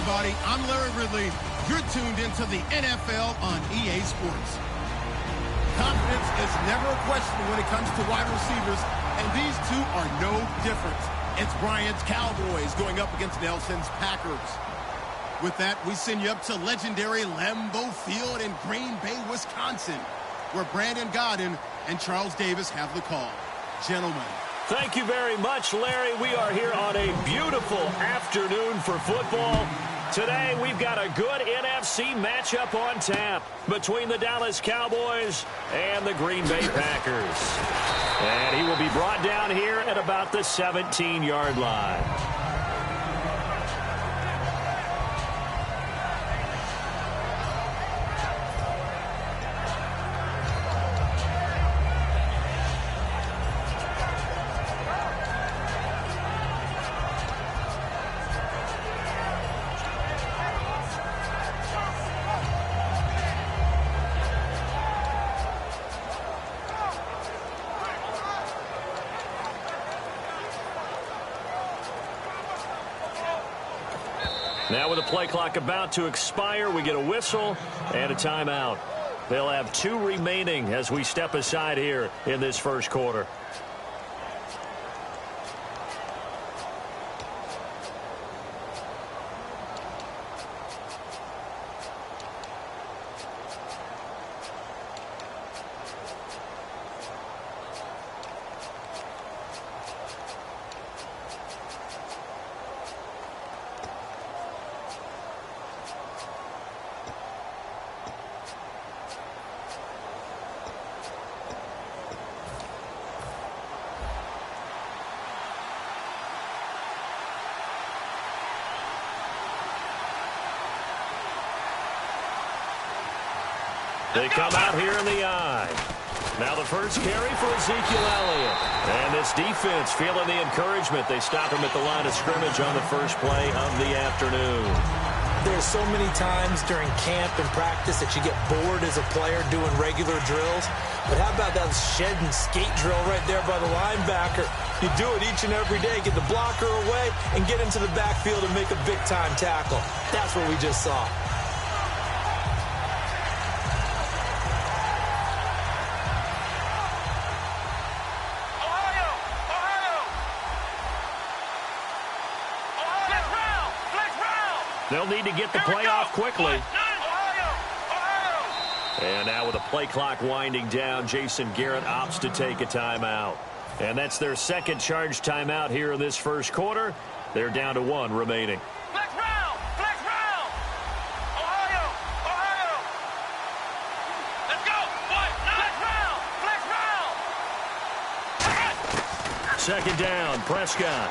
everybody. I'm Larry Ridley. You're tuned into the NFL on EA Sports. Confidence is never a question when it comes to wide receivers, and these two are no different. It's Bryant's Cowboys going up against Nelson's Packers. With that, we send you up to legendary Lambeau Field in Green Bay, Wisconsin, where Brandon Gaudin and Charles Davis have the call. Gentlemen. Thank you very much, Larry. We are here on a beautiful afternoon for football. Today, we've got a good NFC matchup on tap between the Dallas Cowboys and the Green Bay Packers. And he will be brought down here at about the 17-yard line. Now with the play clock about to expire, we get a whistle and a timeout. They'll have 2 remaining as we step aside here in this first quarter. They come out here in the eye. Now the first carry for Ezekiel Elliott. And this defense feeling the encouragement. They stop him at the line of scrimmage on the first play of the afternoon. There's so many times during camp and practice that you get bored as a player doing regular drills. But how about that shed and skate drill right there by the linebacker? You do it each and every day. Get the blocker away and get into the backfield and make a big-time tackle. That's what we just saw. They'll need to get the play off quickly. And now with the play clock winding down, Jason Garrett opts to take a timeout. And that's their second charge timeout here in this first quarter. They're down to 1 remaining. Flex round! Flex round! Ohio! Ohio! Let's go! What? Flex round! Flex round! Second down, Prescott.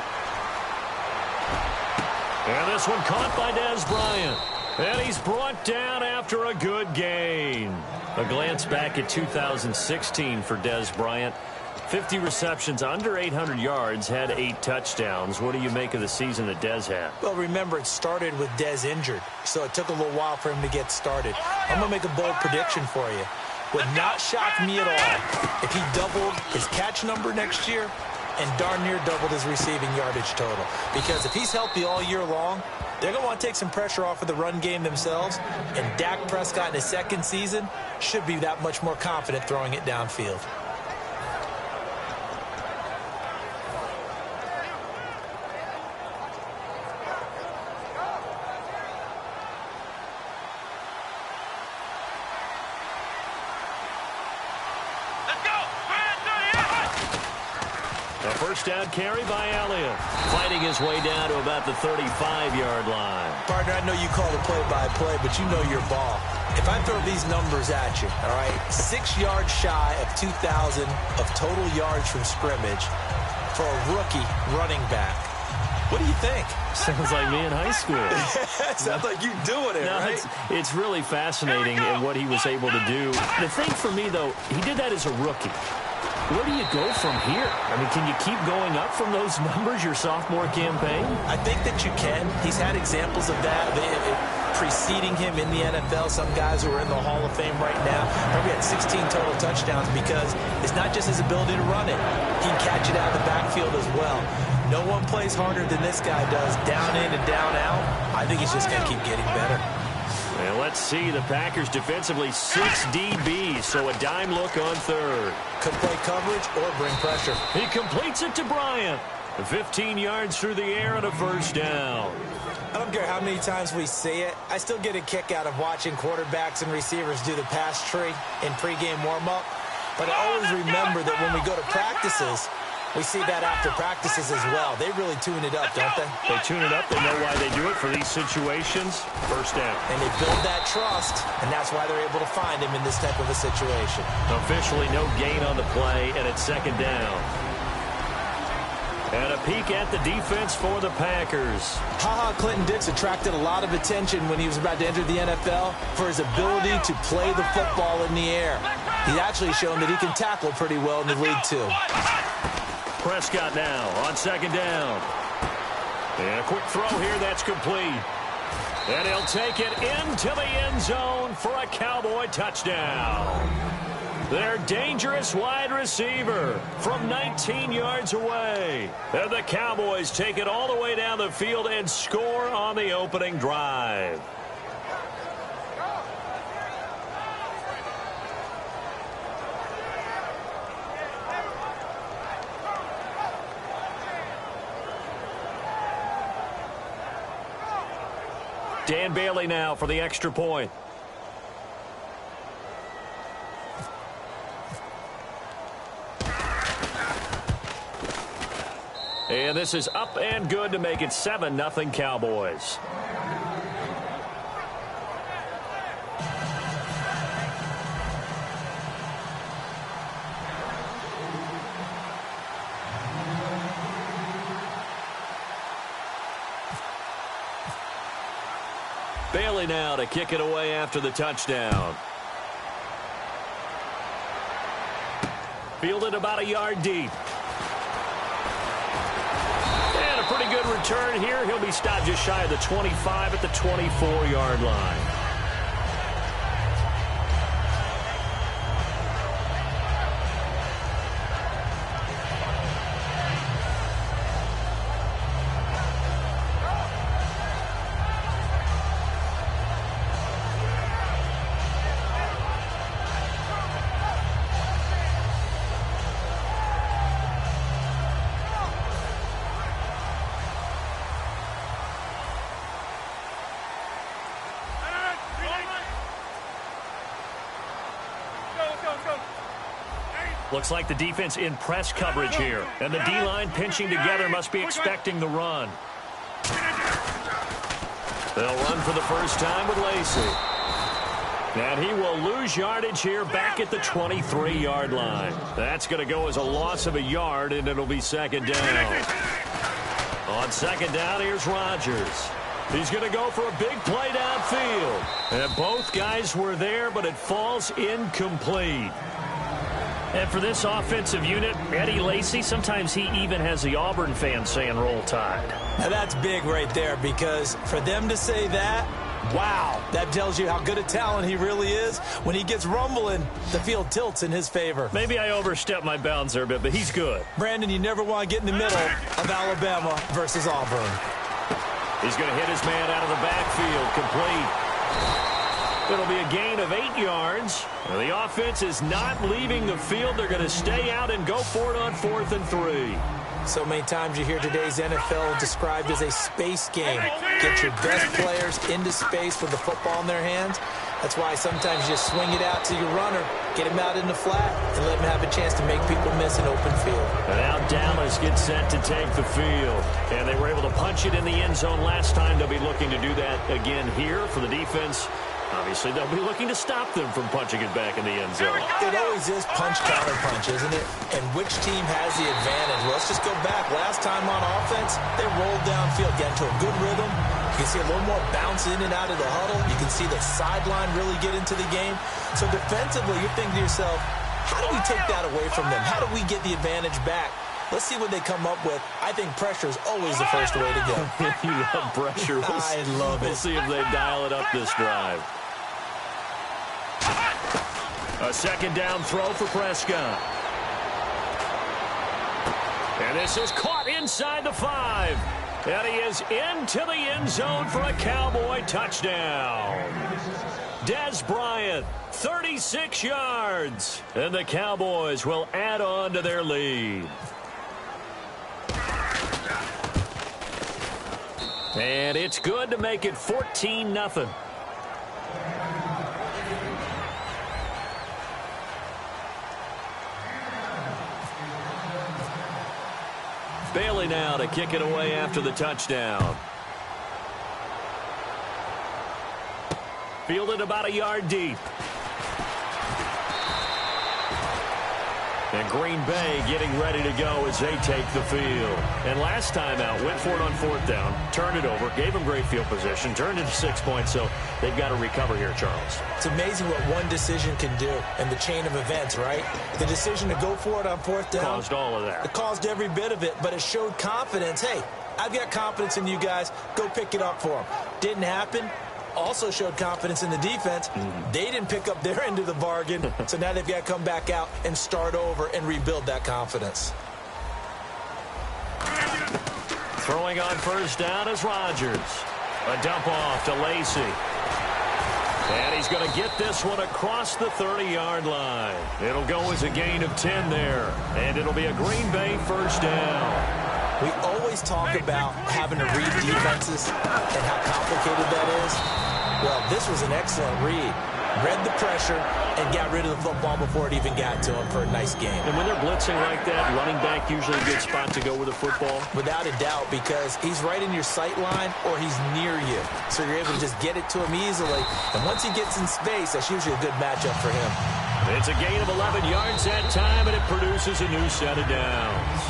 And this one caught by Dez Bryant. And he's brought down after a good gain. A glance back at 2016 for Dez Bryant. 50 receptions, under 800 yards, had 8 touchdowns. What do you make of the season that Dez had? Well, remember, it started with Dez injured, so it took a little while for him to get started. I'm going to make a bold prediction for you. Would not shock me at all if he doubled his catch number next year and darn near doubled his receiving yardage total. Because if he's healthy all year long, they're going to want to take some pressure off of the run game themselves, and Dak Prescott in his second season should be that much more confident throwing it downfield. First down carry by Elliott. Fighting his way down to about the 35-yard line. Partner, I know you call the play-by-play, but you know your ball. If I throw these numbers at you, all right, 6 yards shy of 2,000 of total yards from scrimmage for a rookie running back. What do you think? Sounds like me in high school. Sounds like you doing it, right? It's really fascinating in what he was able to do. The thing for me, though, he did that as a rookie. Where do you go from here? I mean, can you keep going up from those numbers your sophomore campaign? I think that you can. He's had examples of that preceding him in the NFL. Some guys who are in the Hall of Fame right now. Remember, he had 16 total touchdowns because it's not just his ability to run it. He can catch it out of the backfield as well. No one plays harder than this guy does, down in and down out. I think he's just going to keep getting better. And let's see, the Packers defensively 6 DBs, so a dime look on third. Could play coverage or bring pressure. He completes it to Bryant. 15 yards through the air and a first down. I don't care how many times we see it. I still get a kick out of watching quarterbacks and receivers do the pass tree in pregame warm-up. But I always remember that when we go to practices, we see that after practices as well. They really tune it up, don't they? They tune it up. They know why they do it for these situations. First down. And they build that trust, and that's why they're able to find him in this type of a situation. Officially no gain on the play, and it's second down. And a peek at the defense for the Packers. Clinton Dix attracted a lot of attention when he was about to enter the NFL for his ability to play the football in the air. He's actually shown that he can tackle pretty well in the league, too. Prescott now on second down. And a quick throw here that's complete. And he'll take it into the end zone for a Cowboy touchdown. Their dangerous wide receiver from 19 yards away. And the Cowboys take it all the way down the field and score on the opening drive. Dan Bailey now for the extra point. And this is up and good to make it 7-0 Cowboys. Bailey now to kick it away after the touchdown. Fielded about a yard deep. And a pretty good return here. He'll be stopped just shy of the 25 at the 24-yard line. Looks like the defense in press coverage here. And the D-line pinching together must be expecting the run. They'll run for the first time with Lacy. And he will lose yardage here back at the 23-yard line. That's going to go as a loss of a yard, and it'll be second down. On second down, here's Rodgers. He's going to go for a big play downfield. And both guys were there, but it falls incomplete. And for this offensive unit, Eddie Lacy, sometimes he even has the Auburn fans saying roll tide. Now that's big right there, because for them to say that, wow, that tells you how good a talent he really is. When he gets rumbling, the field tilts in his favor. Maybe I overstepped my bounds there a bit, but he's good. Brandon, you never want to get in the middle of Alabama versus Auburn. He's going to hit his man out of the backfield, complete. It'll be a gain of 8 yards. The offense is not leaving the field. They're going to stay out and go for it on 4th and 3. So many times you hear today's NFL described as a space game. Get your best players into space with the football in their hands. That's why sometimes you just swing it out to your runner, get him out in the flat, and let him have a chance to make people miss an open field. And now Dallas gets set to take the field. And they were able to punch it in the end zone last time. They'll be looking to do that again here for the defense. Obviously, they'll be looking to stop them from punching it back in the end zone. It always is punch-counter-punch, isn't it? And which team has the advantage? Let's just go back. Last time on offense, they rolled downfield, get into a good rhythm. You can see a little more bounce in and out of the huddle. You can see the sideline really get into the game. So defensively, you're thinking to yourself, how do we take that away from them? How do we get the advantage back? Let's see what they come up with. I think pressure is always the first way to go. You love pressure. I love it. We'll see if they dial it up this drive. A second down throw for Prescott. And this is caught inside the 5. And he is into the end zone for a Cowboy touchdown. Des Bryant, 36 yards. And the Cowboys will add on to their lead. And it's good to make it 14-0. Bailey now to kick it away after the touchdown. Fielded about a yard deep. And Green Bay getting ready to go as they take the field. And last time out, went for it on 4th down, turned it over, gave them great field position, turned it to 6 points, so they've got to recover here, Charles. It's amazing what one decision can do in the chain of events, right? The decision to go for it on 4th down. Caused all of that. It caused every bit of it, but it showed confidence. Hey, I've got confidence in you guys. Go pick it up for them. Didn't happen. Also showed confidence in the defense. They didn't pick up their end of the bargain, so now they've got to come back out and start over and rebuild that confidence. Throwing on first down is Rodgers. A dump off to Lacy. And he's going to get this one across the 30-yard line. It'll go as a gain of 10 there, and it'll be a Green Bay first down. We always talk about having to read defenses and how complicated that is. Well, this was an excellent read. Read the pressure and got rid of the football before it even got to him for a nice game. And when they're blitzing like that, running back usually a good spot to go with the football? Without a doubt, because he's right in your sight line or he's near you. So you're able to just get it to him easily. And once he gets in space, that's usually a good matchup for him. It's a gain of 11 yards that time, and it produces a new set of downs.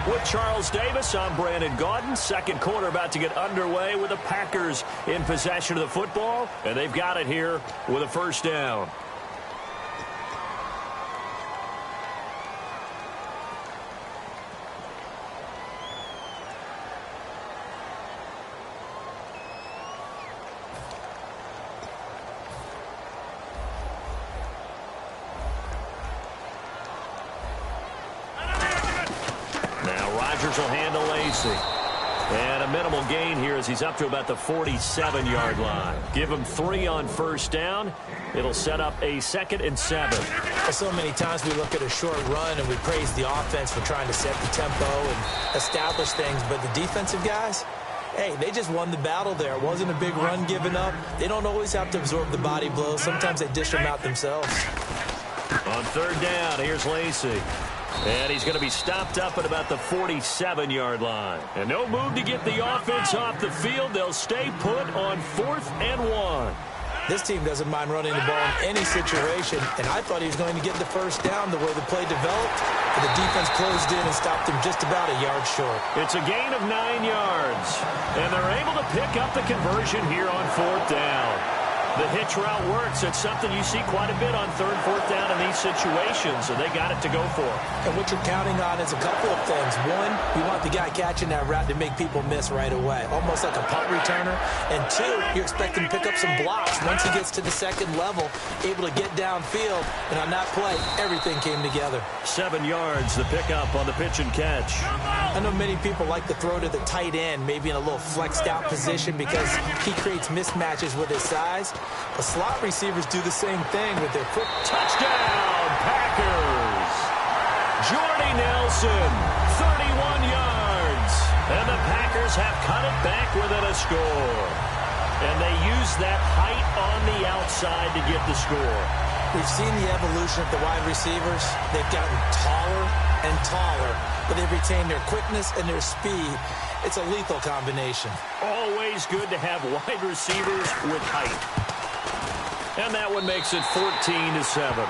With Charles Davis, I'm Brandon Gaudin. Second quarter about to get underway with the Packers in possession of the football, and they've got it here with a first down. Will handle Lacy. And a minimal gain here as he's up to about the 47-yard line. Give him 3 on first down. It'll set up a 2nd and 7. So many times we look at a short run and we praise the offense for trying to set the tempo and establish things. But the defensive guys, hey, they just won the battle there. It wasn't a big run given up. They don't always have to absorb the body blows. Sometimes they dish them out themselves. On third down, here's Lacey. And he's going to be stopped up at about the 47-yard line. And no move to get the offense off the field. They'll stay put on 4th and 1. This team doesn't mind running the ball in any situation, and I thought he was going to get the first down the way the play developed, but the defense closed in and stopped him just about a yard short. It's a gain of 9 yards, and they're able to pick up the conversion here on 4th down. The hitch route works. It's something you see quite a bit on 3rd and 4th down in these situations, so they got it to go for. And what you're counting on is a couple of things. One, you want the guy catching that route to make people miss right away, almost like a punt returner. And two, you expect him to pick up some blocks once he gets to the second level, able to get downfield. And on that play, everything came together. 7 yards, the pickup on the pitch and catch. I know many people like to throw to the tight end, maybe in a little flexed out position because he creates mismatches with his size. But slot receivers do the same thing with their quick. Touchdown, Packers! Jordy Nelson, 31 yards. And the Packers have cut it back within a score. And they use that height on the outside to get the score. We've seen the evolution of the wide receivers. They've gotten taller and taller, but they've retained their quickness and their speed. It's a lethal combination. Always good to have wide receivers with height. And that one makes it 14-7.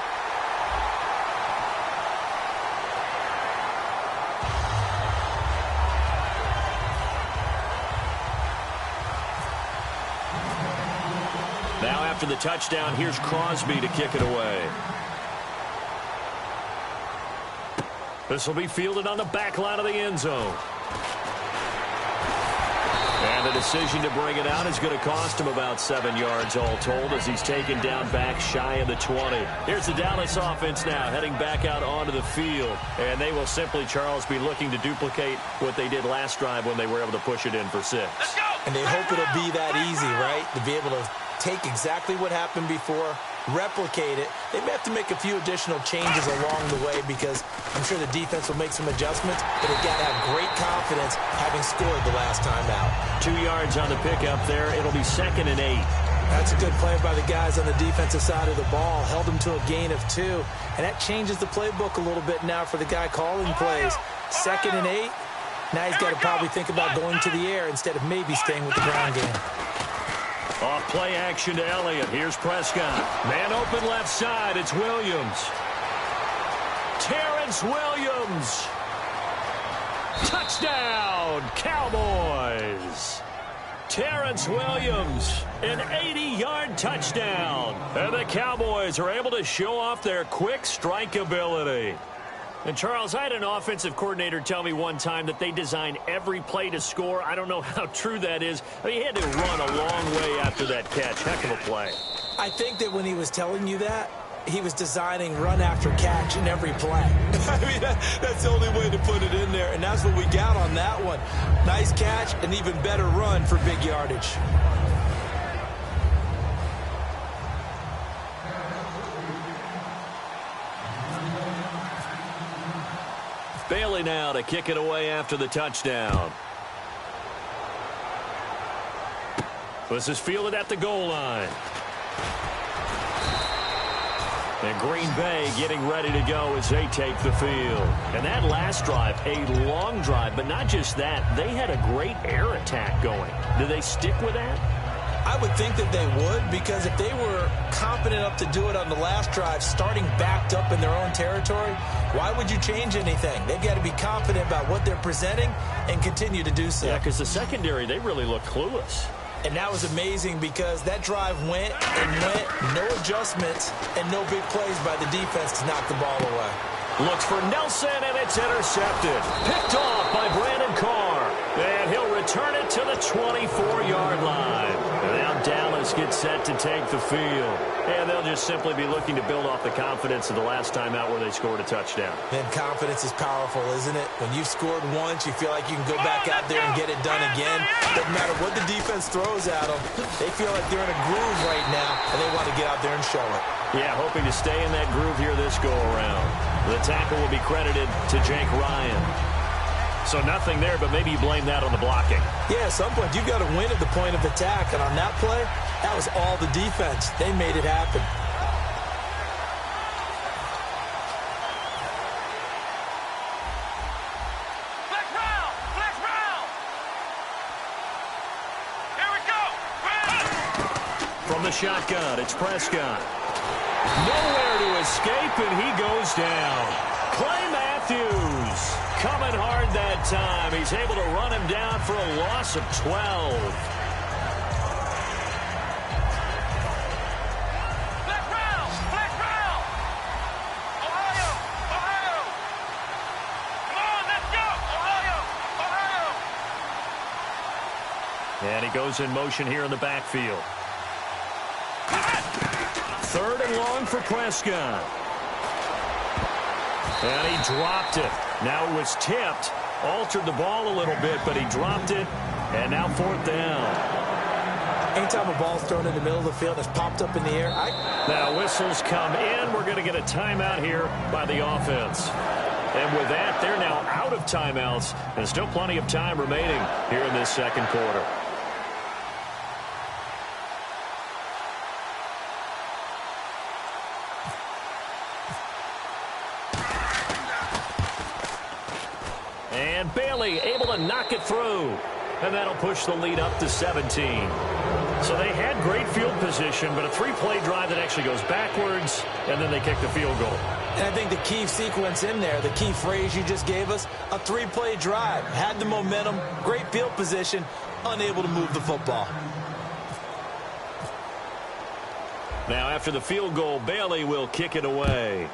Now after the touchdown, here's Crosby to kick it away. This will be fielded on the back line of the end zone. And the decision to bring it out is going to cost him about 7 yards all told as he's taken down back shy of the 20. Here's the Dallas offense now heading back out onto the field. And they will simply, Charles, be looking to duplicate what they did last drive when they were able to push it in for 6. Let's go! And they hope it'll be that easy, right? To be able to take exactly what happened before, replicate it. They may have to make a few additional changes along the way because I'm sure the defense will make some adjustments, but they've got to have great confidence having scored the last time out. 2 yards on the pickup there. It'll be 2nd and 8. That's a good play by the guys on the defensive side of the ball. Held them to a gain of 2, and that changes the playbook a little bit now for the guy calling plays. 2nd and 8. Now he's got to probably think about going to the air instead of maybe staying with the ground game. Off play action to Elliott. Here's Prescott. Man open left side. It's Williams. Terrence Williams. Touchdown, Cowboys. Terrence Williams, an 80-yard touchdown. And the Cowboys are able to show off their quick strike ability. And, Charles, I had an offensive coordinator tell me one time that they design every play to score. I don't know how true that is. I mean, he had to run a long way after that catch. Heck of a play. I think that when he was telling you that, he was designing run after catch in every play. I mean, that's the only way to put it in there, and that's what we got on that one. Nice catch, an even better run for big yardage. Bailey now to kick it away after the touchdown. This is fielded at the goal line. And Green Bay getting ready to go as they take the field. And that last drive, a long drive, but not just that. They had a great air attack going. Do they stick with that? I would think that they would, because if they were confident enough to do it on the last drive, starting backed up in their own territory, why would you change anything? They've got to be confident about what they're presenting and continue to do so. Yeah, because the secondary, they really look clueless. And that was amazing because that drive went and went, no adjustments, and no big plays by the defense to knock the ball away. Looks for Nelson, and it's intercepted. Picked off by Brandon Carr. And he'll return it to the 24-yard line. And now Dallas gets set to take the field. And they'll just simply be looking to build off the confidence of the last time out where they scored a touchdown. Man, confidence is powerful, isn't it? When you've scored once, you feel like you can go back out there and get it done again. Doesn't matter what the defense throws at them. They feel like they're in a groove right now, and they want to get out there and show it. Yeah, hoping to stay in that groove here this go-around. The tackle will be credited to Jake Ryan. So nothing there, but maybe you blame that on the blocking. Yeah, at some point, you've got to win at the point of attack. And on that play, that was all the defense. They made it happen. shotgun. It's Prescott. Nowhere to escape, and he goes down. Clay Matthews coming hard that time. He's able to run him down for a loss of 12. And he goes in motion here in the backfield. 3rd and long for Prescott. And he dropped it. Now it was tipped. Altered the ball a little bit, but he dropped it. And now 4th down. Anytime a ball's thrown in the middle of the field, it's popped up in the air. Now whistles come in. We're going to get a timeout here by the offense. And with that, they're now out of timeouts. And still plenty of time remaining here in this second quarter. And Bailey able to knock it through. And that'll push the lead up to 17. So they had great field position, but a 3-play drive that actually goes backwards, and then they kick the field goal. And I think the key sequence in there, the key phrase you just gave us, a 3-play drive. Had the momentum, great field position, unable to move the football. Now after the field goal, Bailey will kick it away.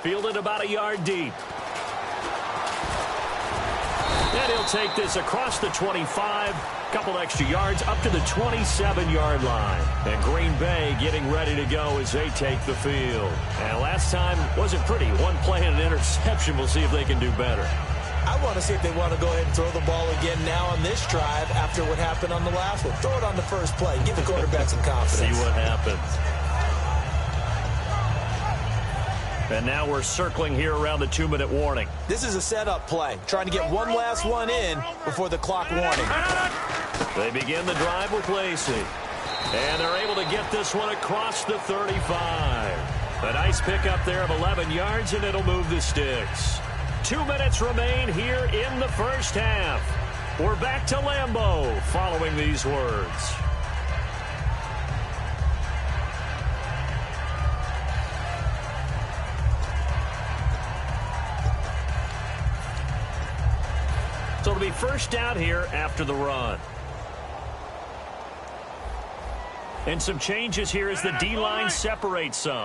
Fielded about a yard deep. And he'll take this across the 25. Couple extra yards up to the 27-yard line. And Green Bay getting ready to go as they take the field. And last time wasn't pretty. 1 play and an interception. We'll see if they can do better. I want to see if they want to go ahead and throw the ball again now on this drive after what happened on the last one. Throw it on the first play. Give the quarterback some confidence. See what happens. And now we're circling here around the 2-minute warning. This is a setup play, trying to get one last one in before the clock warning. They begin the drive with Lacey. And they're able to get this one across the 35. A nice pickup there of 11 yards, and it'll move the sticks. 2 minutes remain here in the first half. We're back to Lambeau following these words. So it'll be first down here after the run. And some changes here as the D-line separates some.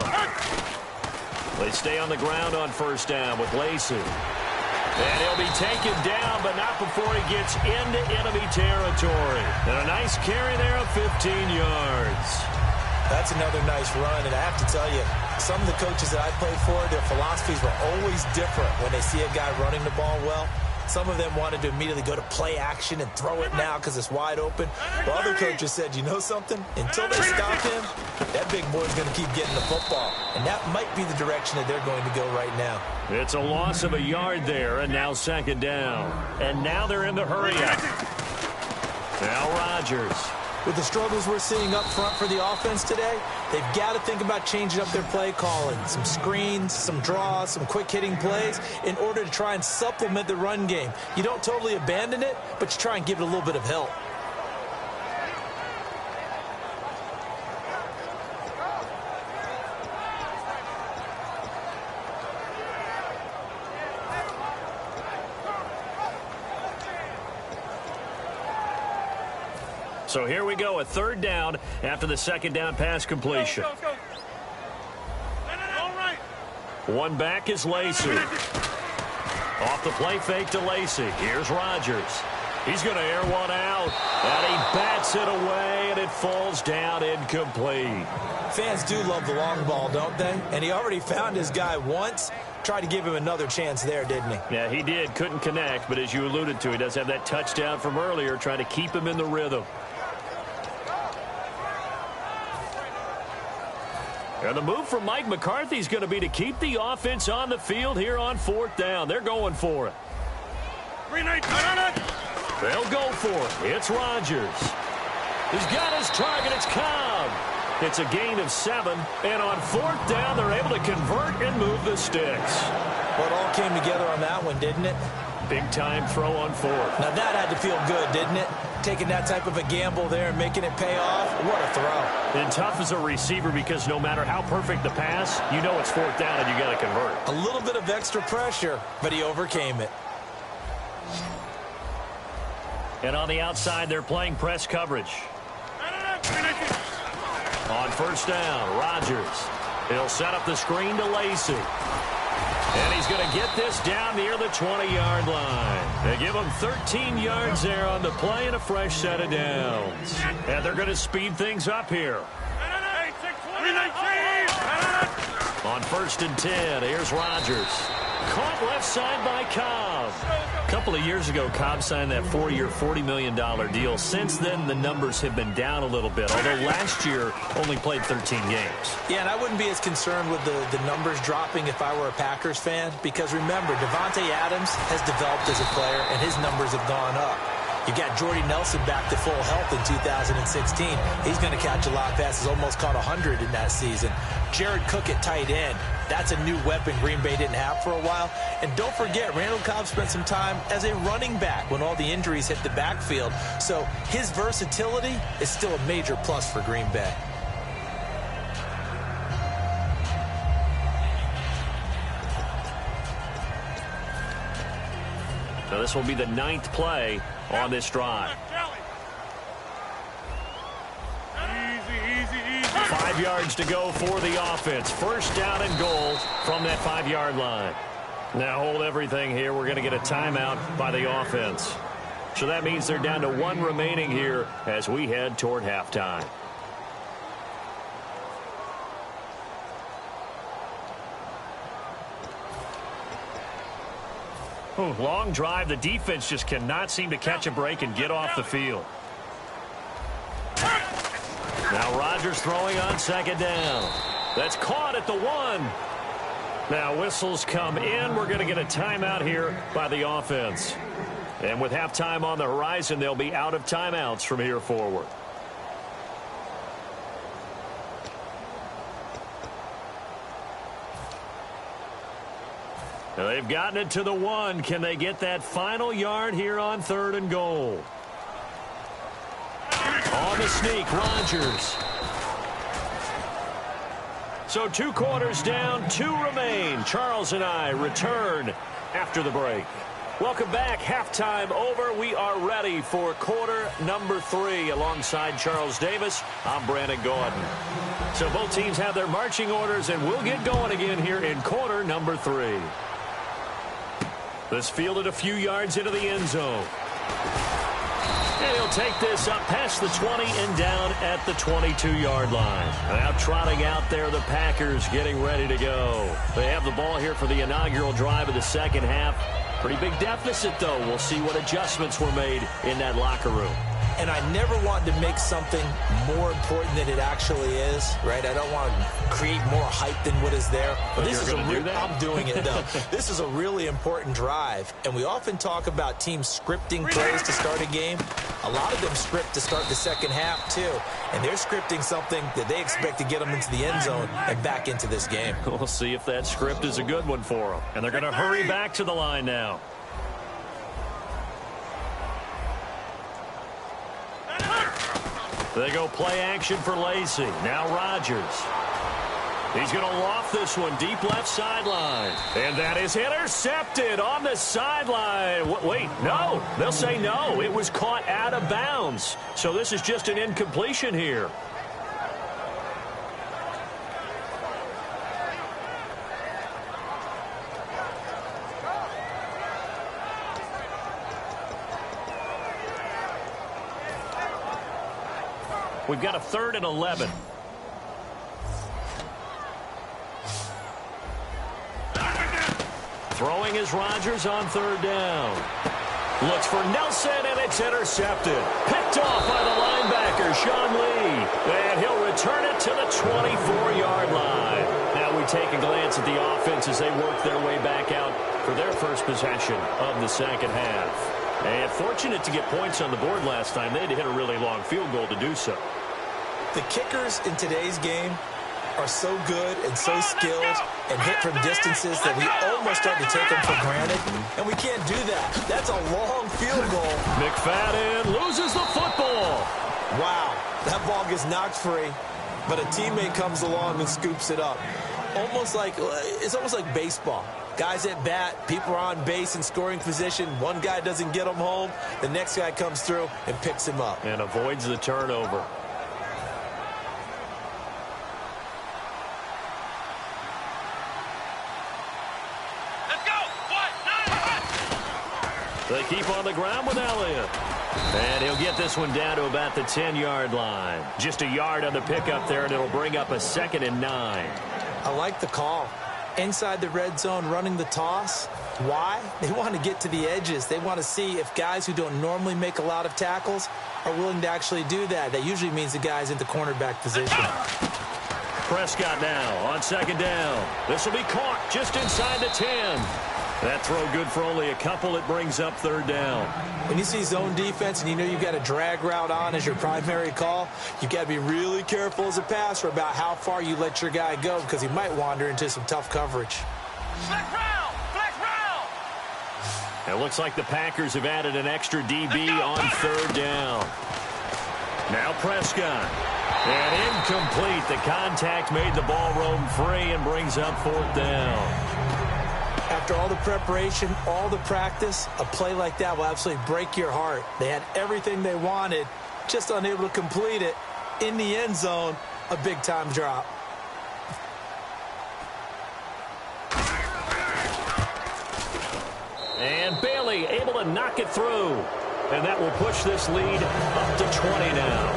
They stay on the ground on first down with Lacey. And he'll be taken down, but not before he gets into enemy territory. And a nice carry there of 15 yards. That's another nice run, and I have to tell you, some of the coaches that I played for, their philosophies were always different when they see a guy running the ball well. Some of them wanted to immediately go to play action and throw it now because it's wide open. But other coaches said, you know something? Until they stop him, that big boy's going to keep getting the football. And that might be the direction that they're going to go right now. It's a loss of a yard there, and now second down. And now they're in the hurry-up. Now Rodgers. With the struggles we're seeing up front for the offense today, they've got to think about changing up their play calling. Some screens, some draws, some quick-hitting plays in order to try and supplement the run game. You don't totally abandon it, but you try and give it a little bit of help. So here we go, a third down after the second down pass completion. Let's go. All right. One back is Lacey. Off the play fake to Lacey. Here's Rodgers. He's going to air one out. And he bats it away, and it falls down incomplete. Fans do love the long ball, don't they? And he already found his guy once. Tried to give him another chance there, didn't he? Yeah, he did. Couldn't connect, but as you alluded to, he does have that touchdown from earlier, trying to keep him in the rhythm. And the move from Mike McCarthy is going to be to keep the offense on the field here on fourth down. They're going for it. They'll go for it. It's Rodgers. He's got his target. It's Cobb. It's a gain of 7. And on fourth down, they're able to convert and move the sticks. Well, it all came together on that one, didn't it? Big-time throw on fourth. Now that had to feel good, didn't it? Taking that type of a gamble there and making it pay off. What a throw. And tough as a receiver because no matter how perfect the pass, you know it's fourth down and you got to convert. A little bit of extra pressure, but he overcame it. And on the outside, they're playing press coverage. On first down, Rodgers. He'll set up the screen to Lacy. And he's going to get this down near the 20-yard line. They give him 13 yards there on the play and a fresh set of downs. And they're going to speed things up here. On first and 10, here's Rodgers. Caught left side by Cobb. A couple of years ago, Cobb signed that 4-year, $40 million deal. Since then, the numbers have been down a little bit, although last year only played 13 games. Yeah, and I wouldn't be as concerned with the numbers dropping if I were a Packers fan, because remember, Devontae Adams has developed as a player, and his numbers have gone up. You got Jordy Nelson back to full health in 2016. He's going to catch a lot of passes, almost caught 100 in that season. Jared Cook at tight end. That's a new weapon Green Bay didn't have for a while. And don't forget, Randall Cobb spent some time as a running back when all the injuries hit the backfield. So his versatility is still a major plus for Green Bay. So this will be the 9th play on this drive. 5 yards to go for the offense. First down and goal from that 5-yard line. Now hold everything here. We're going to get a timeout by the offense. So that means they're down to 1 remaining here as we head toward halftime. Long drive. The defense just cannot seem to catch a break and get off the field. Now Rodgers throwing on second down. That's caught at the 1. Now whistles come in. We're going to get a timeout here by the offense. And with halftime on the horizon, they'll be out of timeouts from here forward. Now they've gotten it to the 1. Can they get that final yard here on 3rd and goal? On the sneak, Rodgers. So 2 quarters down, 2 remain. Charles and I return after the break. Welcome back. Halftime over. We are ready for quarter number 3. Alongside Charles Davis, I'm Brandon Gordon. So both teams have their marching orders, and we'll get going again here in quarter number 3. This fielded a few yards into the end zone. And he'll take this up past the 20 and down at the 22-yard line. Now trotting out there, the Packers getting ready to go. They have the ball here for the inaugural drive of the second half. Pretty big deficit, though. We'll see what adjustments were made in that locker room. And I never want to make something more important than it actually is, right? I don't want to create more hype than what is there. But this is I'm doing it, though. This is a really important drive. And we often talk about teams scripting plays to start a game. A lot of them script to start the second half, too. And they're scripting something that they expect to get them into the end zone and back into this game. We'll see if that script is a good one for them. And they're going to hurry back to the line now. They go play action for Lacy. Now Rodgers. He's going to loft this one deep left sideline. And that is intercepted on the sideline. Wait, no. They'll say no. It was caught out of bounds. So this is just an incompletion here. We've got a 3rd and 11. Throwing is Rodgers on 3rd down. Looks for Nelson, and it's intercepted. Picked off by the linebacker, Sean Lee. And he'll return it to the 24-yard line. Now we take a glance at the offense as they work their way back out for their first possession of the second half. And fortunate to get points on the board last time. They had to hit a really long field goal to do so. The kickers in today's game are so good and so skilled and hit from distances that we almost start to take them for granted, and we can't do that. That's a long field goal. McFadden loses the football. Wow, that ball gets knocked free, but a teammate comes along and scoops it up. It's almost like baseball. Guys at bat, people are on base in scoring position. One guy doesn't get him home. The next guy comes through and picks him up. And avoids the turnover. Let's go. They keep on the ground with Elliott. And he'll get this one down to about the 10-yard line. Just a yard on the pickup there, and it'll bring up a 2nd and 9. I like the call. Inside the red zone running the toss. Why? They want to get to the edges. They want to see if guys who don't normally make a lot of tackles are willing to actually do that. That usually means the guy's in the cornerback position. Prescott now on 2nd down. This will be caught just inside the 10. That throw good for only a couple. It brings up 3rd down. When you see zone defense and you know you've got a drag route on as your primary call, you've got to be really careful as a passer about how far you let your guy go because he might wander into some tough coverage. Flex round. Flex round. It looks like the Packers have added an extra DB on 3rd down. Now Prescott. And incomplete. The contact made the ball roam free and brings up 4th down. After all the preparation, all the practice, a play like that will absolutely break your heart. They had everything they wanted, just unable to complete it. In the end zone, a big-time drop. And Bailey able to knock it through. And that will push this lead up to 20 now.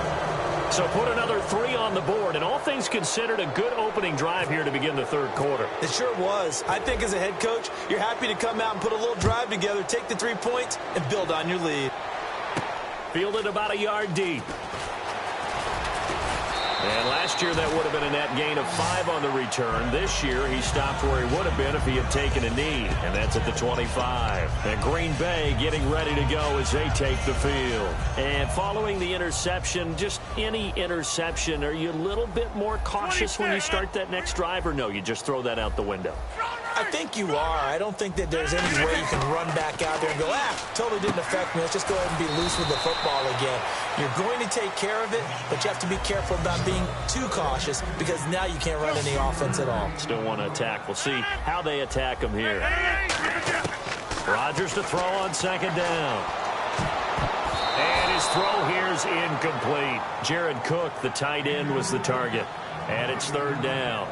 So put another 3 on the board, and all things considered, a good opening drive here to begin the 3rd quarter. It sure was. I think as a head coach, you're happy to come out and put a little drive together, take the 3 points, and build on your lead. Fielded about a yard deep. And last year that would have been a net gain of 5 on the return. This year he stopped where he would have been if he had taken a knee, and that's at the 25. And Green Bay getting ready to go as they take the field. And following the interception, just any interception, are you a little bit more cautious when you start that next drive, or no, you just throw that out the window? I think you are. I don't think that there's any way you can run back out there and go, totally didn't affect me. Let's just go ahead and be loose with the football again. You're going to take care of it, but you have to be careful about being too cautious because now you can't run any offense at all. Still want to attack. We'll see how they attack him here. Rodgers to throw on 2nd down. And his throw here is incomplete. Jared Cook, the tight end, was the target. And it's 3rd down.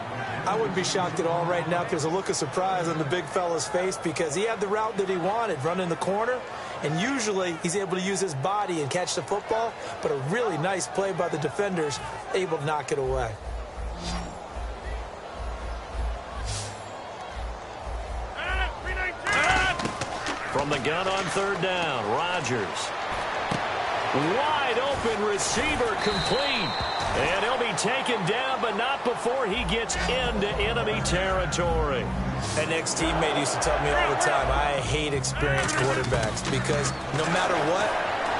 I wouldn't be shocked at all right now if there's a look of surprise on the big fella's face because he had the route that he wanted, running the corner, and usually he's able to use his body and catch the football, but a really nice play by the defenders, able to knock it away. From the gun on 3rd down, Rodgers. Wide open receiver complete. And he'll be taken down, but not before he gets into enemy territory. An ex-teammate used to tell me all the time, I hate experienced quarterbacks because no matter what,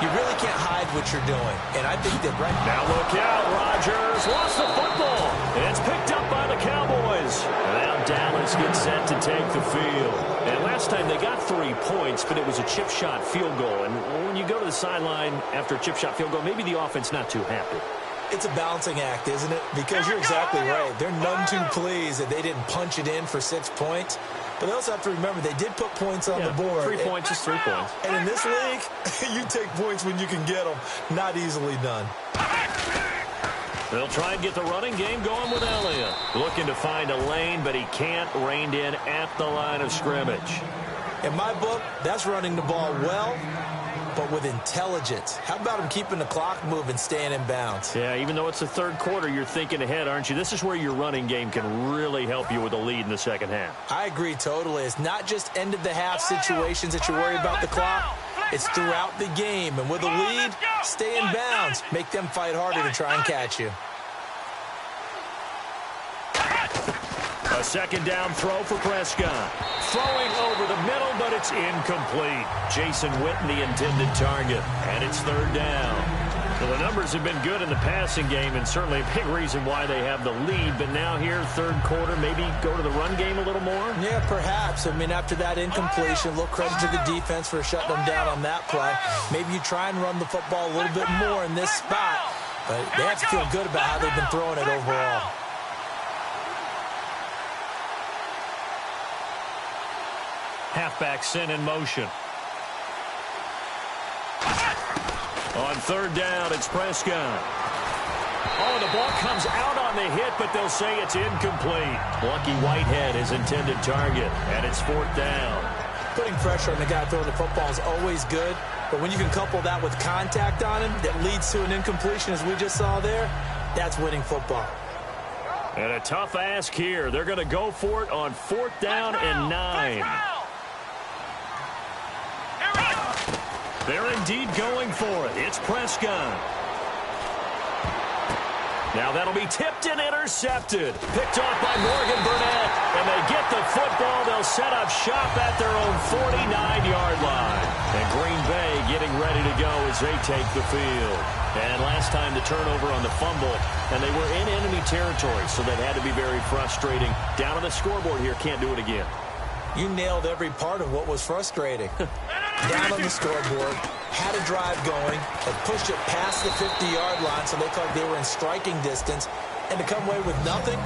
you really can't hide what you're doing. And I think that right now, look out, Rodgers lost the football. It's picked up by the Cowboys. And now Dallas gets set to take the field. And last time they got 3 points, but it was a chip shot field goal. And when you go to the sideline after a chip shot field goal, maybe the offense not too happy. It's a balancing act, isn't it? Because you're exactly right. They're none too pleased that they didn't punch it in for 6 points. But they also have to remember they did put points on the board. 3 points is 3 points. And in this league, you take points when you can get them. Not easily done. They'll try and get the running game going with Elliott. Looking to find a lane, but he can't. Reined in at the line of scrimmage. In my book, that's running the ball well, but with intelligence. How about him keeping the clock moving, staying in bounds? Yeah, even though it's the 3rd quarter, you're thinking ahead, aren't you? This is where your running game can really help you with a lead in the 2nd half. I agree totally. It's not just end-of-the-half situations that you worry about the clock. It's throughout the game. And with a lead, stay in bounds. Make them fight harder to try and catch you. A 2nd down throw for Prescott. Throwing over the middle, but it's incomplete. Jason Witten, the intended target. And it's 3rd down. Well, the numbers have been good in the passing game, and certainly a big reason why they have the lead. But now here, third quarter, maybe go to the run game a little more? Yeah, perhaps. I mean, after that incompletion, a little credit to the defense for shutting them down on that play. Maybe you try and run the football a little bit more in this spot. But they have to feel good about how they've been throwing it overall. Halfback sent in motion. On third down, it's Prescott. Oh, the ball comes out on the hit, but they'll say it's incomplete. Lucky Whitehead, his intended target, and it's fourth down. Putting pressure on the guy throwing the football is always good, but when you can couple that with contact on him that leads to an incompletion, as we just saw there, that's winning football. And a tough ask here. They're going to go for it on fourth down and 9. They're indeed going for it. It's Prescott. Now that'll be tipped and intercepted. Picked off by Morgan Burnett. And they get the football. They'll set up shop at their own 49-yard line. And Green Bay getting ready to go as they take the field. And last time the turnover on the fumble. And they were in enemy territory, so that had to be very frustrating. Down on the scoreboard here, can't do it again. You nailed every part of what was frustrating. Down on the scoreboard, had a drive going, and pushed it past the 50-yard line so they felt like they were in striking distance, and to come away with nothing,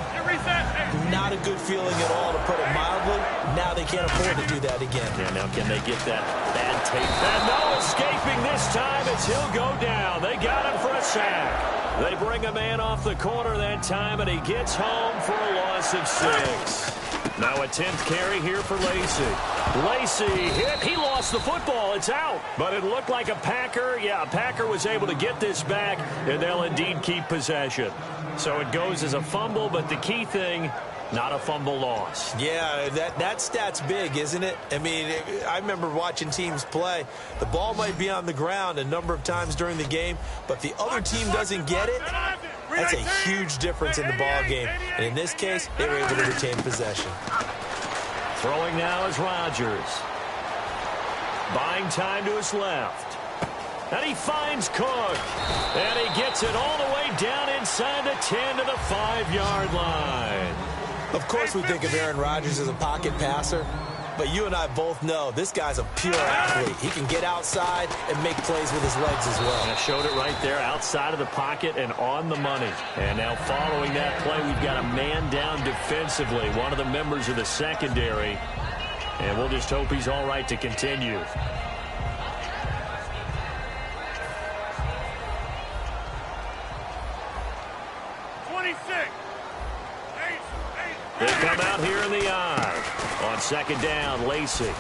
not a good feeling at all, to put it mildly. Now they can't afford to do that again. Yeah, now can they get that bad tape? And no escaping this time as he'll go down. They got him for a sack. They bring a man off the corner that time, and he gets home for a loss of 6. Now a 10th carry here for Lacy. Lacy hit. He lost the football. It's out. But it looked like a Packer. Yeah, a Packer was able to get this back, and they'll indeed keep possession. So it goes as a fumble, but the key thing, not a fumble loss. Yeah, that stat's big, isn't it? I mean, I remember watching teams play. The ball might be on the ground a number of times during the game, but the other team doesn't get it. That's a huge difference in the ball game. And in this case, they were able to retain possession. Throwing now is Rodgers. Buying time to his left. And he finds Cook. And he gets it all the way down inside the 10 to the 5-yard line. Of course we think of Aaron Rodgers as a pocket passer, but you and I both know this guy's a pure athlete. He can get outside and make plays with his legs as well. And I showed it right there, outside of the pocket and on the money. And now following that play, we've got a man down defensively, one of the members of the secondary. And we'll just hope he's all right to continue. They come out here in the eye. On second down, Lacy.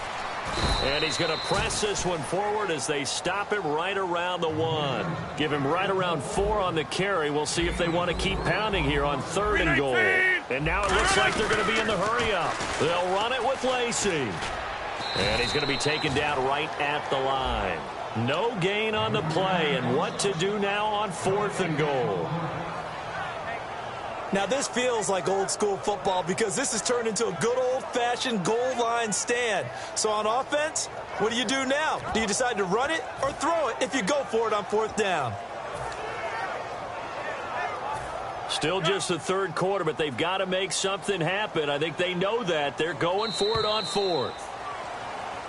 And he's going to press this one forward as they stop him right around the 1. Give him right around 4 on the carry. We'll see if they want to keep pounding here on third and goal. And now it looks like they're going to be in the hurry-up. They'll run it with Lacy. And he's going to be taken down right at the line. No gain on the play. And what to do now on fourth and goal? Now, this feels like old-school football because this has turned into a good old-fashioned goal line stand. So on offense, what do you do now? Do you decide to run it or throw it if you go for it on fourth down? Still just the third quarter, but they've got to make something happen. I think they know that. They're going for it on fourth.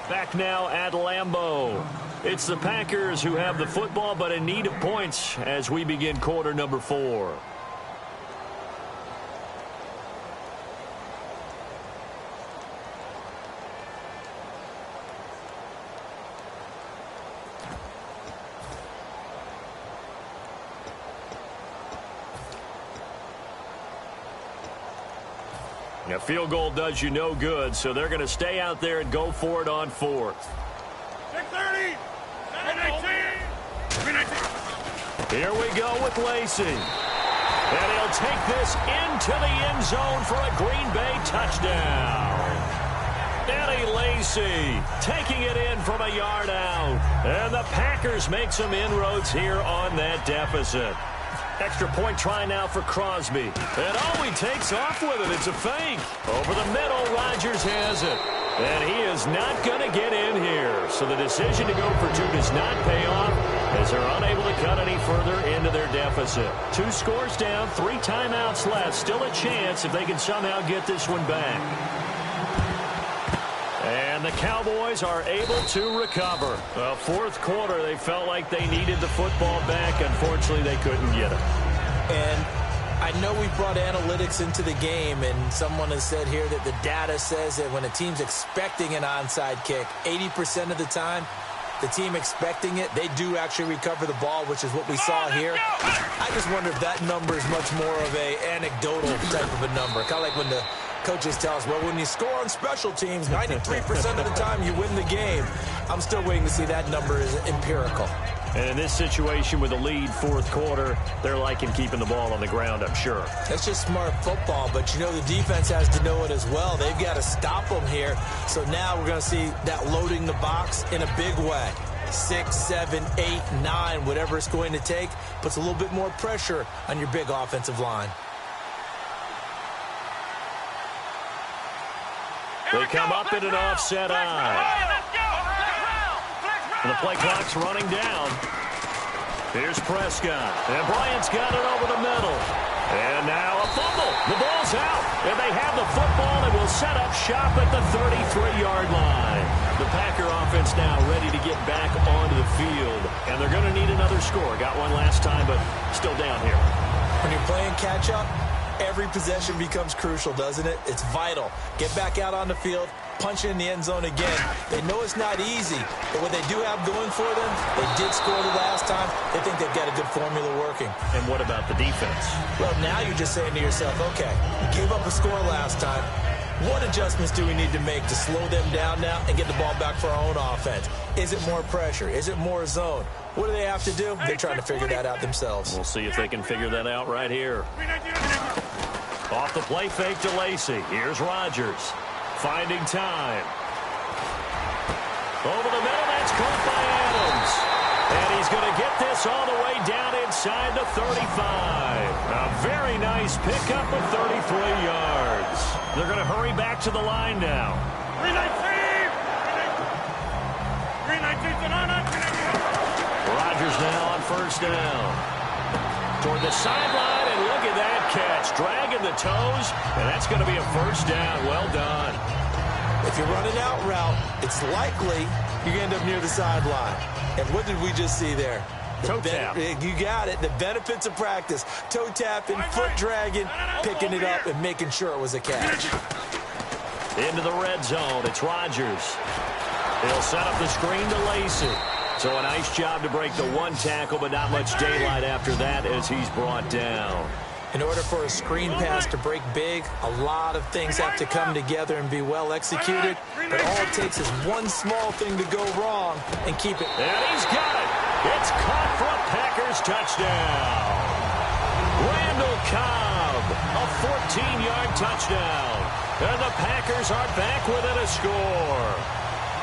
Back now at Lambeau. It's the Packers who have the football, but in need of points as we begin quarter number 4. Now, field goal does you no good, so they're going to stay out there and go for it on fourth. 6:30. 3:19. Here we go with Lacy. And he'll take this into the end zone for a Green Bay touchdown. Eddie Lacy taking it in from a yard out. And the Packers make some inroads here on that deficit. Extra point try now for Crosby. And oh, he takes off with it. It's a fake. Over the middle, Rodgers has it. And he is not going to get in here. So the decision to go for 2 does not pay off. as they're unable to cut any further into their deficit. 2 scores down, 3 timeouts left. Still a chance if they can somehow get this one back. And the Cowboys are able to recover. Well, fourth quarter, they felt like they needed the football back. Unfortunately, they couldn't get it. And I know we brought analytics into the game, and someone has said here that the data says that when a team's expecting an onside kick, 80% of the time, the team expecting it, they do actually recover the ball, which is what we saw here. I just wonder if that number is much more of a anecdotal type of a number. Kind of like when the coaches tell us, well, when you score on special teams, 93% of the time you win the game. I'm still waiting to see that number is empirical. And in this situation with the lead fourth quarter, they're liking keeping the ball on the ground, I'm sure. That's just smart football, but you know the defense has to know it as well. They've got to stop them here. So now we're going to see that loading the box in a big way. 6, 7, 8, 9, whatever it's going to take, puts a little bit more pressure on your big offensive line. They come up in an offset eye. The play clock's running down. Here's Prescott. And Bryant's got it over the middle. And now a fumble. The ball's out. And they have the football and will set up shop at the 33-yard line. The Packer offense now ready to get back onto the field. And they're going to need another score. Got one last time, but still down here. When you're playing catch-up, every possession becomes crucial, doesn't it? It's vital. Get back out on the field, punch in the end zone again. They know it's not easy, but what they do have going for them, they did score the last time. They think they've got a good formula working. And what about the defense? Well, now you're just saying to yourself, okay, we gave up a score last time. What adjustments do we need to make to slow them down now and get the ball back for our own offense? Is it more pressure? Is it more zone? What do they have to do? They're trying to figure that out themselves. We'll see if they can figure that out right here. Off the play fake to Lacy. Here's Rodgers. Finding time. Over the middle, that's caught by Adams. And he's going to get this all the way down inside the 35. A very nice pickup of 33 yards. They're going to hurry back to the line now. 319! 319 Rodgers now on first down. Toward the sideline, and look at that catch. Dragging the toes, and that's going to be a first down. Well done. If you're running out route, it's likely you're going to end up near the sideline. And what did we just see there? Toe tap. You got it. The benefits of practice. Toe tapping, foot dragging, picking it up, and making sure it was a catch. Into the red zone. It's Rodgers. He'll set up the screen to Lacy. So a nice job to break the one tackle, but not much daylight after that as he's brought down. In order for a screen pass to break big, a lot of things have to come together and be well executed. But all it takes is one small thing to go wrong and keep it. And he's got it. It's caught for a Packers touchdown. Randall Cobb, a 14-yard touchdown. And the Packers are back within a score.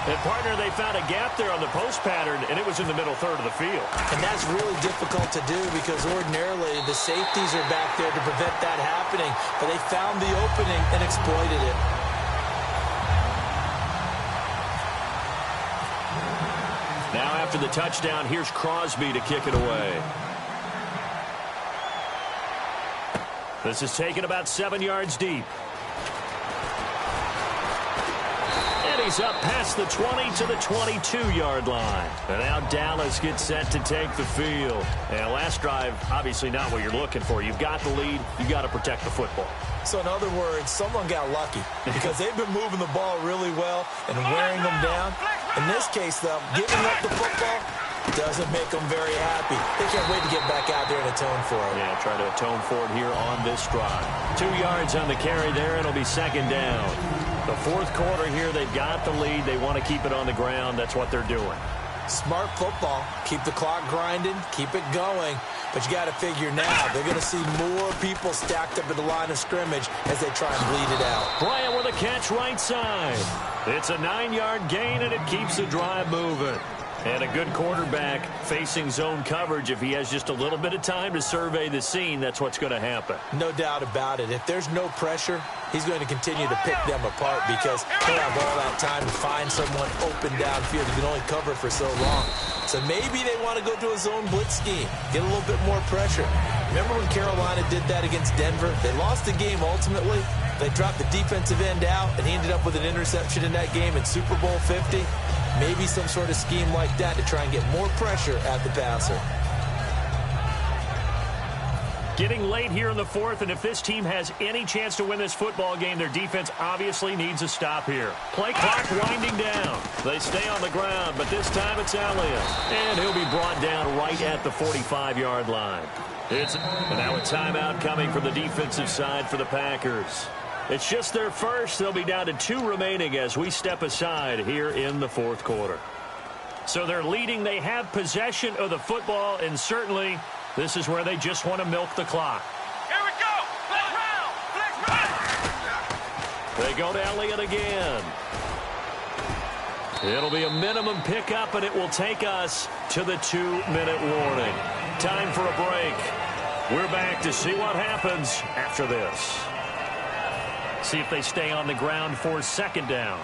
And, partner, they found a gap there on the post pattern, and it was in the middle third of the field. And that's really difficult to do because ordinarily the safeties are back there to prevent that happening. But they found the opening and exploited it. Now after the touchdown, here's Crosby to kick it away. This is taken about 7 yards deep. He's up past the 20 to the 22-yard line. And now Dallas gets set to take the field. And last drive, obviously not what you're looking for. You've got the lead. You've got to protect the football. So in other words, someone got lucky because they've been moving the ball really well and wearing them down. In this case, though, giving up the football doesn't make them very happy. They can't wait to get back out there and atone for it. Yeah, try to atone for it here on this drive. 2 yards on the carry there. It'll be second down. The fourth quarter here, they've got the lead. They want to keep it on the ground. That's what they're doing. Smart football. Keep the clock grinding. Keep it going. But you got to figure now, they're going to see more people stacked up at the line of scrimmage as they try and bleed it out. Bryant with a catch right side. It's a 9-yard gain, and it keeps the drive moving. And a good quarterback facing zone coverage, if he has just a little bit of time to survey the scene, that's what's going to happen. No doubt about it. If there's no pressure, he's going to continue to pick them apart because he'll have all that time to find someone open downfield. He can only cover for so long. So maybe they want to go to a zone blitz scheme, get a little bit more pressure. Remember when Carolina did that against Denver? They lost the game ultimately. They dropped the defensive end out, and he ended up with an interception in that game in Super Bowl 50. Maybe some sort of scheme like that to try and get more pressure at the passer. Getting late here in the fourth, and if this team has any chance to win this football game, their defense obviously needs a stop here. Play clock winding down. They stay on the ground, but this time it's Elliott. And he'll be brought down right at the 45-yard line. And now a timeout coming from the defensive side for the Packers. It's just their first. They'll be down to 2 remaining as we step aside here in the fourth quarter. So they're leading. They have possession of the football, and certainly this is where they just want to milk the clock. Here we go. Flex round. Flex round. They go to Elliott again. It'll be a minimum pickup, and it will take us to the 2-minute warning. Time for a break. We're back to see what happens after this. See if they stay on the ground for second down.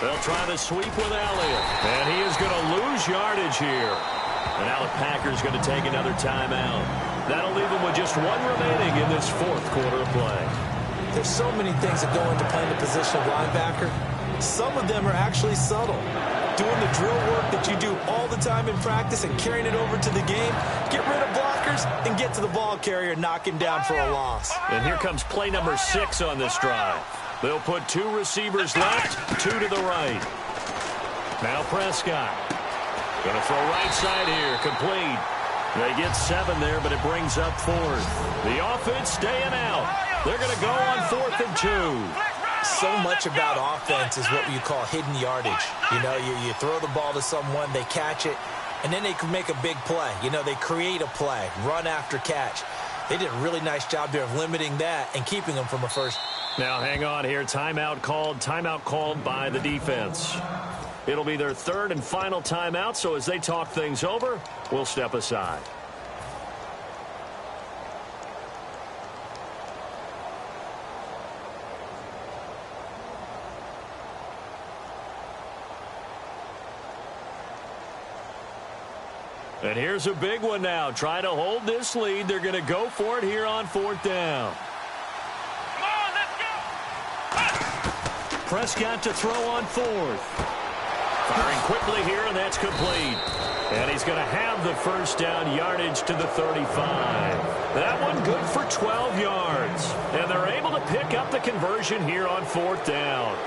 They'll try to sweep with Elliott. And he is going to lose yardage here. And now the Packers going to take another timeout. That'll leave them with just 1 remaining in this fourth quarter of play. There's so many things that go into playing the position of linebacker. Some of them are actually subtle. Doing the drill work that you do all the time in practice and carrying it over to the game. Get rid of blockers and get to the ball carrier, knock him down for a loss. And here comes play number 6 on this drive. They'll put 2 receivers left, 2 to the right. Now Prescott. Going to throw right side here, complete. They get 7 there, but it brings up 4th. The offense staying out. They're going to go on 4th and 2. So much about offense is what you call hidden yardage. You know, you throw the ball to someone, they catch it, and then they can make a big play. You know, they create a play, run after catch. They did a really nice job there of limiting that and keeping them from a first. Now hang on here. Timeout called by the defense. It'll be their 3rd and final timeout, so as they talk things over, we'll step aside. And here's a big one now. Try to hold this lead. They're going to go for it here on 4th down. Come on, let's go. Prescott to throw on 4th. Firing quickly here, and that's complete. And he's going to have the first down, yardage to the 35. That one good for 12 yards. And they're able to pick up the conversion here on 4th down.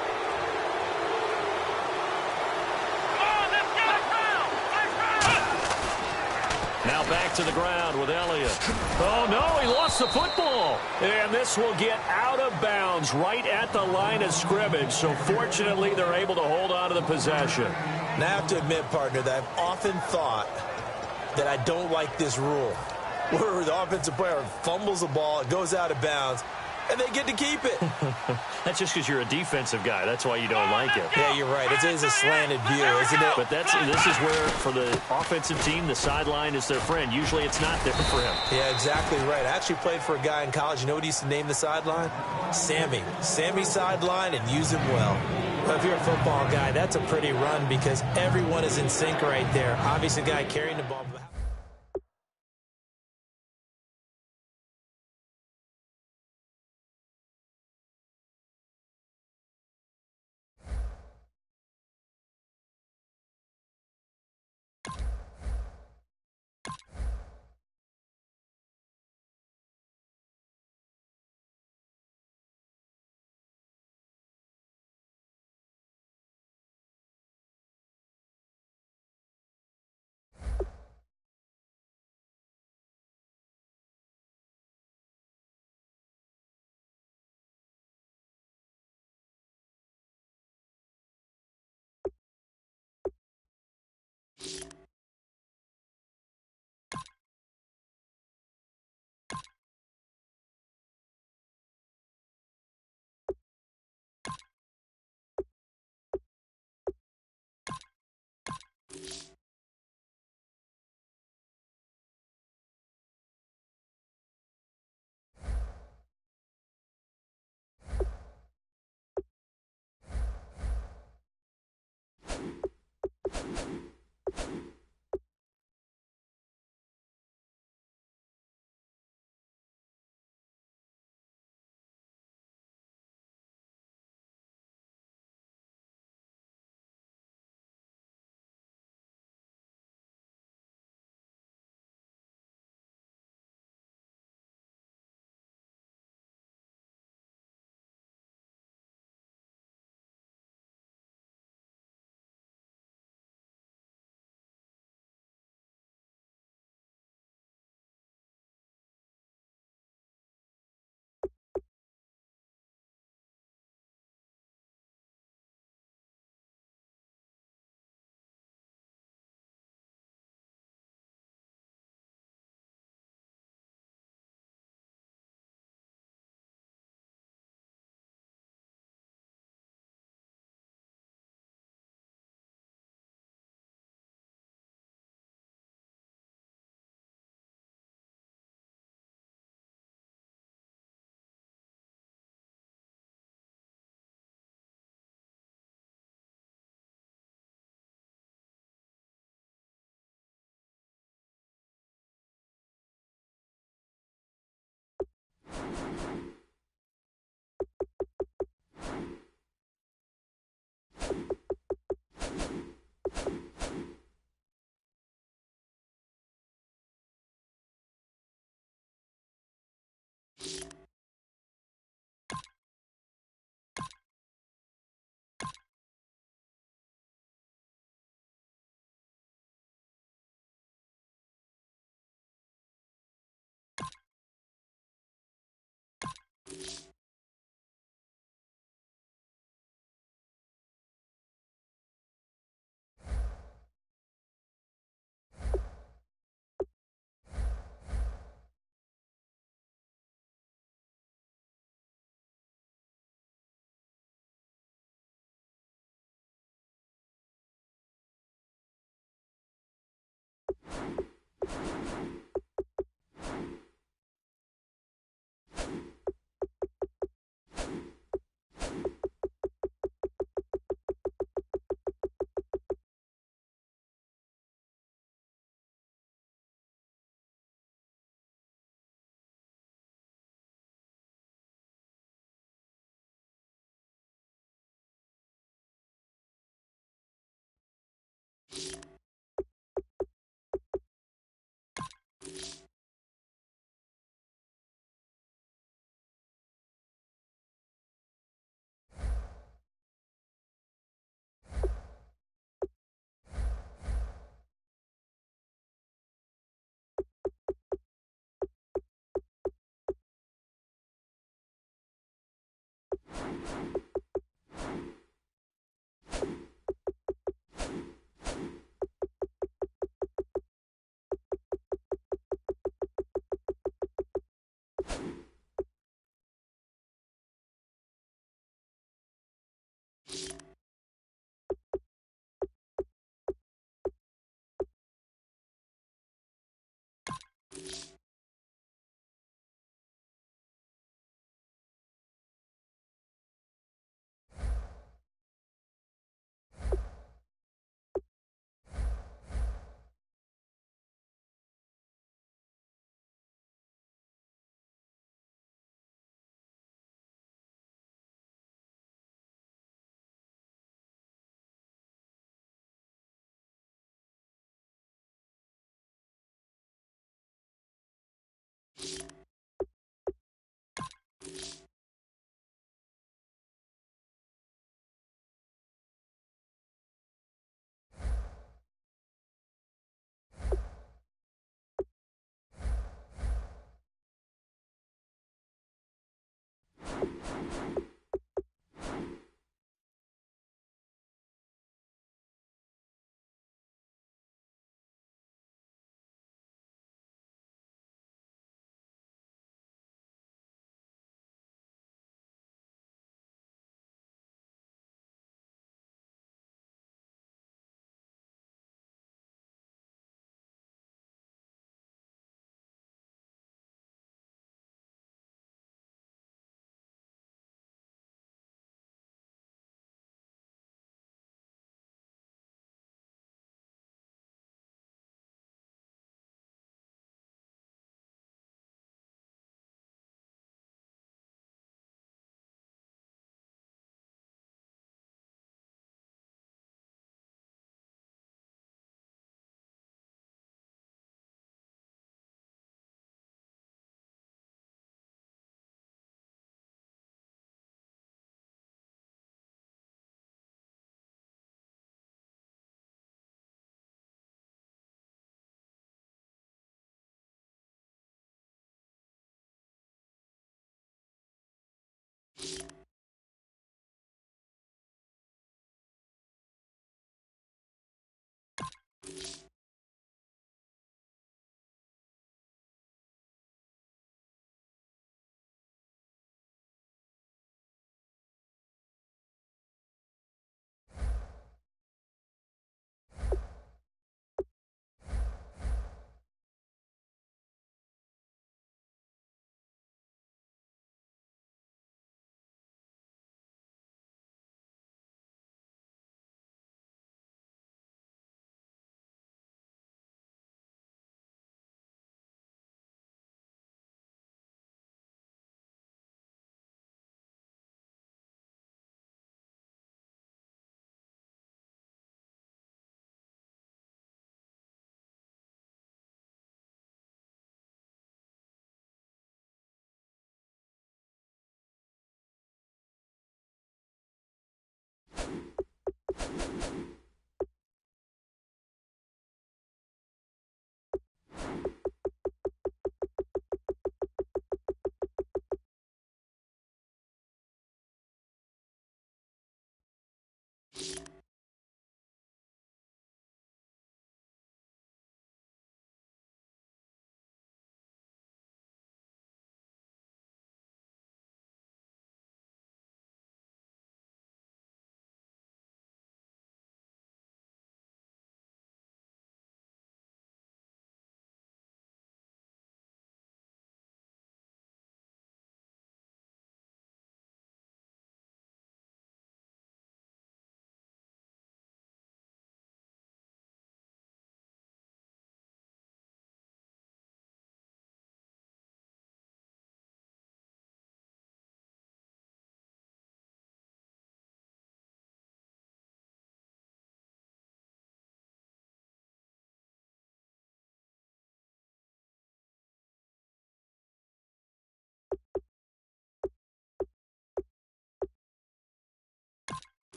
Now back to the ground with Elliott. Oh, no, he lost the football. And this will get out of bounds right at the line of scrimmage. So fortunately, they're able to hold on to the possession. Now I have to admit, partner, that I've often thought that I don't like this rule, where the offensive player fumbles the ball, it goes out of bounds, and they get to keep it. That's just because you're a defensive guy. That's why you don't like it. Yeah, you're right. It is a slanted view, isn't it? But this is where, for the offensive team, the sideline is their friend. Usually it's not there for him. Yeah, exactly right. I actually played for a guy in college. You know what he used to name the sideline? Sammy. Sammy sideline, and use him well. Well, if you're a football guy, that's a pretty run because everyone is in sync right there. Obviously, the guy carrying the ball.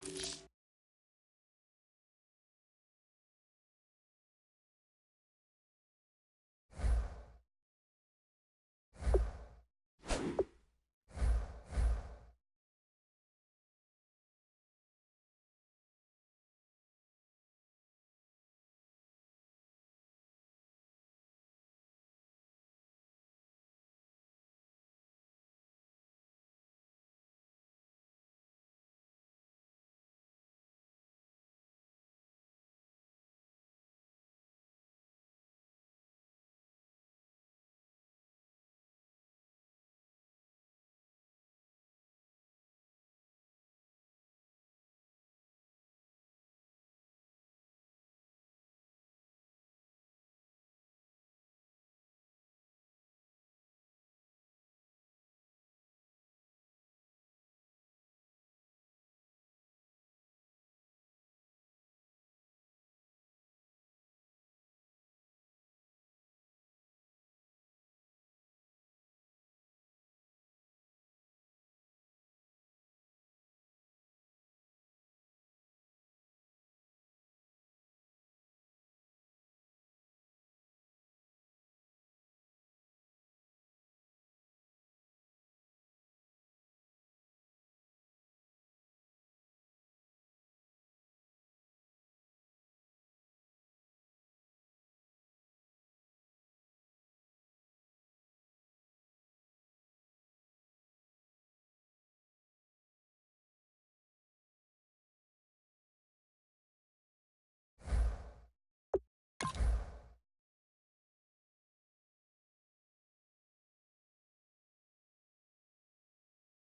you